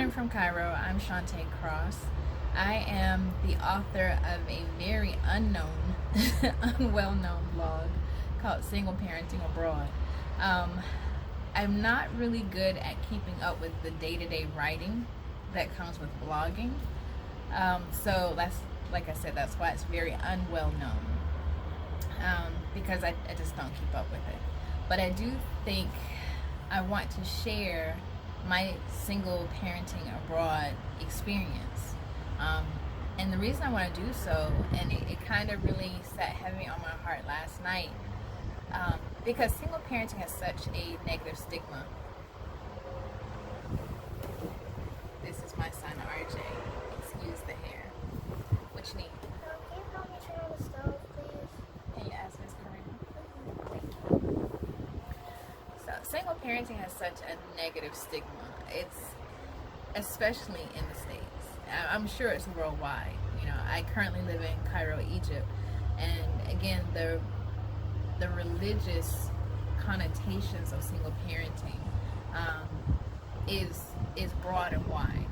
morning from Cairo. I'm Shantae Cross. I am the author of a very unknown, unwell known blog called Single Parenting Abroad. I'm not really good at keeping up with the day-to-day writing that comes with blogging. So that's, like I said, that's why it's very unwell known, because I just don't keep up with it. But I do think I want to share my single parenting abroad experience. And the reason I want to do so, and it kind of really sat heavy on my heart last night, because single parenting has such a negative stigma. This is my son RJ. Excuse the hair. What you need? Can you help me turn on the stove, please? Can you ask Miss Karina? Thank you. So, single parenting has such a negative stigma. It's especially in the States. I'm sure it's worldwide. You know, I currently live in Cairo, Egypt, and again, the religious connotations of single parenting is broad and wide.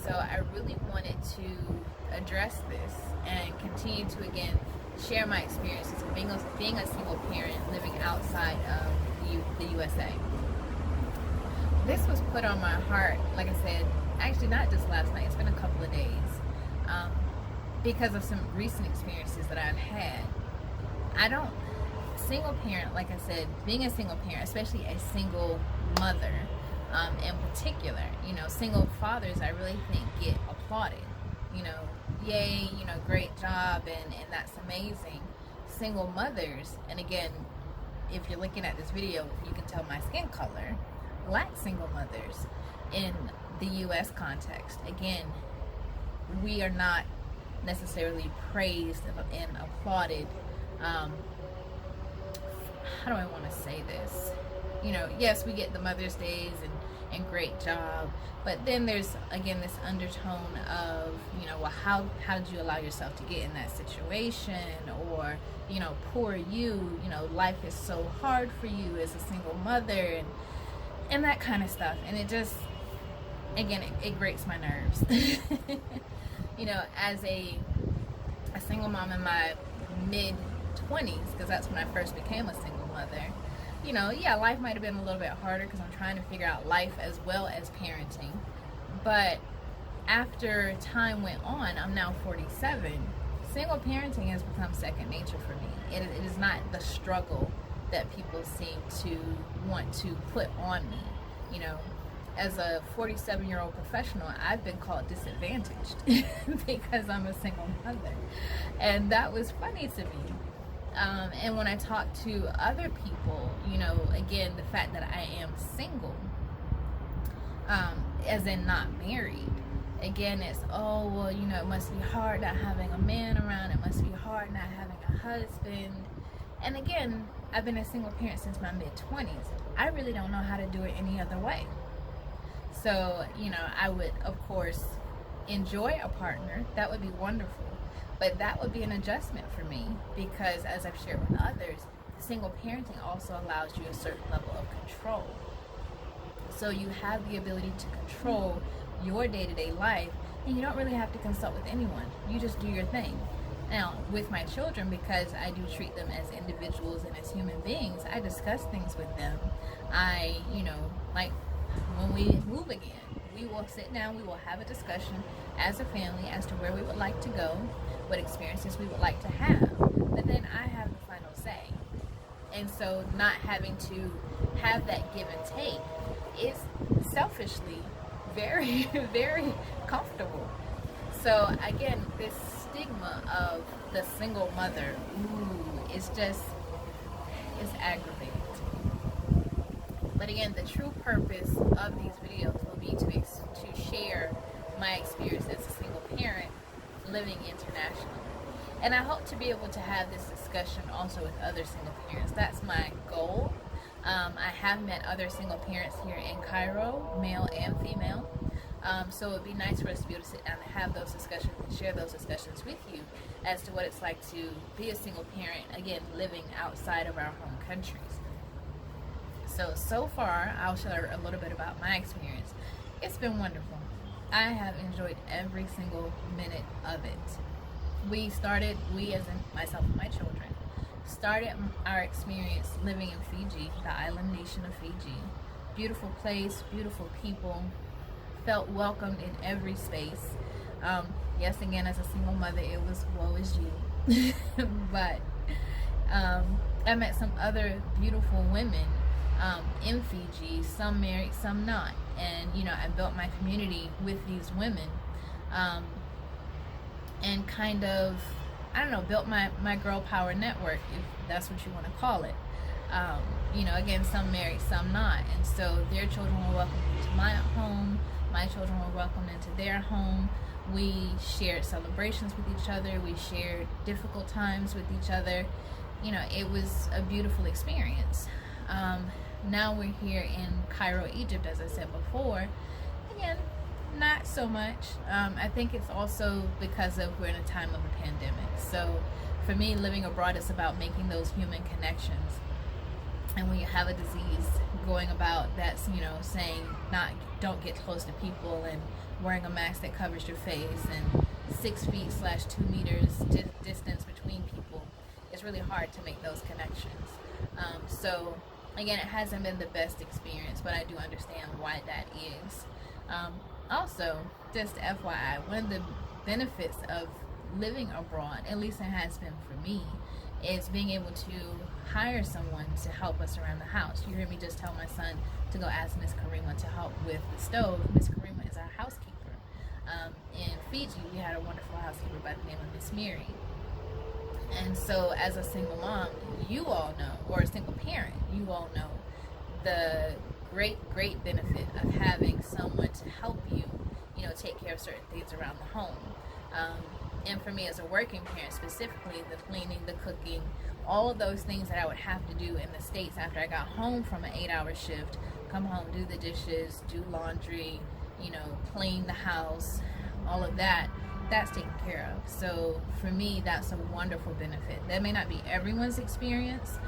So I really wanted to address this and continue to again share my experiences of being a single parent living outside of the USA. This was put on my heart, like I said, actually not just last night, it's been a couple of days, because of some recent experiences that I've had. Single parent, like I said, being a single parent, especially a single mother, in particular, you know, single fathers, I really think get applauded. You know, yay, you know, great job, and that's amazing. Single mothers, and again, if you're looking at this video, you can tell my skin color. Black single mothers in the U.S. context, again, we are not necessarily praised and applauded. How do I want to say this? You know, yes, we get the Mother's Days and great job, but then there's again this undertone of, you know, well, how did you allow yourself to get in that situation, or, you know, poor you, you know, life is so hard for you as a single mother, and that kind of stuff. And it just, again, it grates my nerves. You know, as a single mom in my mid 20s, because that's when I first became a single mother, you know, yeah, life might have been a little bit harder because I'm trying to figure out life as well as parenting. But after time went on, I'm now 47. Single parenting has become second nature for me. It is not the struggle that people seem to want to put on me. You know, as a 47-year-old professional, I've been called disadvantaged because I'm a single mother. And that was funny to me. And when I talk to other people, you know, again, the fact that I am single, as in not married, again, it's, oh, well, you know, it must be hard not having a man around. It must be hard not having a husband. And again, I've been a single parent since my mid-20s. I really don't know how to do it any other way. So, you know, I would, of course, enjoy a partner. That would be wonderful. But that would be an adjustment for me because, as I've shared with others, single parenting also allows you a certain level of control. So you have the ability to control your day-to-day life, and you don't really have to consult with anyone. You just do your thing. Now, with my children, because I do treat them as individuals and as human beings, I discuss things with them. You know, like when we move again, we will sit down, we will have a discussion as a family as to where we would like to go, what experiences we would like to have. But then I have the final say. And so not having to have that give and take is selfishly very, very comfortable. So again, this stigma of the single mother, it's aggravating. But again, the true purpose of these videos will be to share my experience as a single parent living internationally. And I hope to be able to have this discussion also with other single parents. That's my goal. I have met other single parents here in Cairo, male and female. So it would be nice for us to be able to sit down and have those discussions and share those discussions with you as to what it's like to be a single parent, again, living outside of our home countries. So far, I'll share a little bit about my experience. it's been wonderful. I have enjoyed every single minute of it. We as in myself and my children, started our experience living in Fiji, the island nation of Fiji. Beautiful place, beautiful people, felt welcomed in every space. Yes, again, as a single mother, it was woe is you. But I met some other beautiful women in Fiji, some married, some not. And, I built my community with these women and kind of, built my girl power network, if that's what you want to call it. Again, some married, some not. And so their children were welcomed into my home. My children were welcomed into their home. We shared celebrations with each other. We shared difficult times with each other. It was a beautiful experience. Now we're here in Cairo, Egypt, as I said before. Again, not so much. I think it's also because we're in a time of a pandemic. So for me, living abroad is about making those human connections. And when you have a disease going about that's, saying don't get close to people, and wearing a mask that covers your face, and 6 feet / 2 meters distance between people, it's really hard to make those connections. So again, it hasn't been the best experience, but I do understand why that is. Also, just FYI, one of the benefits of living abroad, at least it has been for me, is being able to hire someone to help us around the house. You heard me just tell my son to go ask Miss Karima to help with the stove. Miss Karima is our housekeeper. In Fiji, we had a wonderful housekeeper by the name of Miss Mary. And so as a single mom, you all know, or a single parent, you all know the great benefit of having someone to help you, take care of certain things around the home. And for me as a working parent, specifically the cleaning, the cooking, all of those things that I would have to do in the States after I got home from an 8-hour shift, come home, do the dishes, do laundry, clean the house, all of that, that's taken care of. So for me, that's a wonderful benefit. That may not be everyone's experience,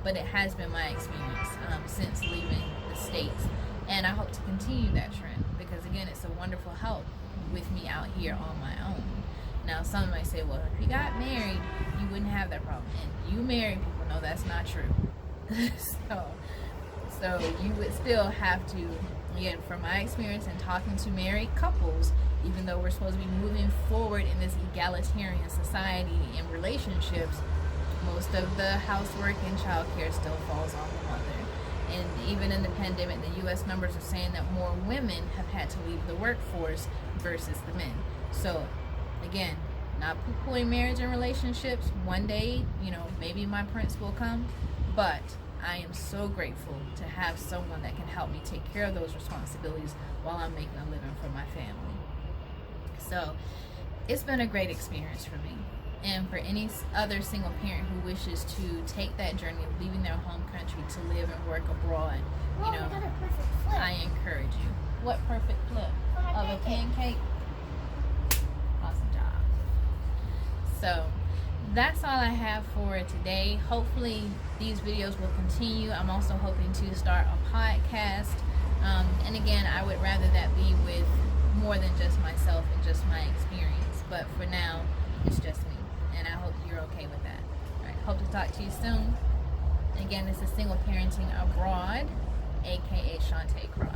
but it has been my experience since leaving the States. And I hope to continue that trend because, again, it's a wonderful help with me out here on my own. Now, some might say, well, if you got married, you wouldn't have that problem. And you married people know that's not true. So you would still have to, again, from my experience in talking to married couples, even though we're supposed to be moving forward in this egalitarian society and relationships, most of the housework and childcare still falls on the mother. And even in the pandemic, the U.S. numbers are saying that more women have had to leave the workforce versus the men. So again, not poo-pooing marriage and relationships. One day, maybe my prince will come, but I am so grateful to have someone that can help me take care of those responsibilities while I'm making a living for my family. So it's been a great experience for me. And for any other single parent who wishes to take that journey of leaving their home country to live and work abroad, Mom, I got a perfect flip. I encourage you. What perfect flip? Of a pancake? Awesome job. So that's all I have for today. Hopefully these videos will continue. I'm also hoping to start a podcast. And again, I would rather that be with more than just myself and just my experience. But for now, it's just me. And I hope you're okay with that. All right, hope to talk to you soon. Again, this is Single Parenting Abroad, aka Shantae Crow.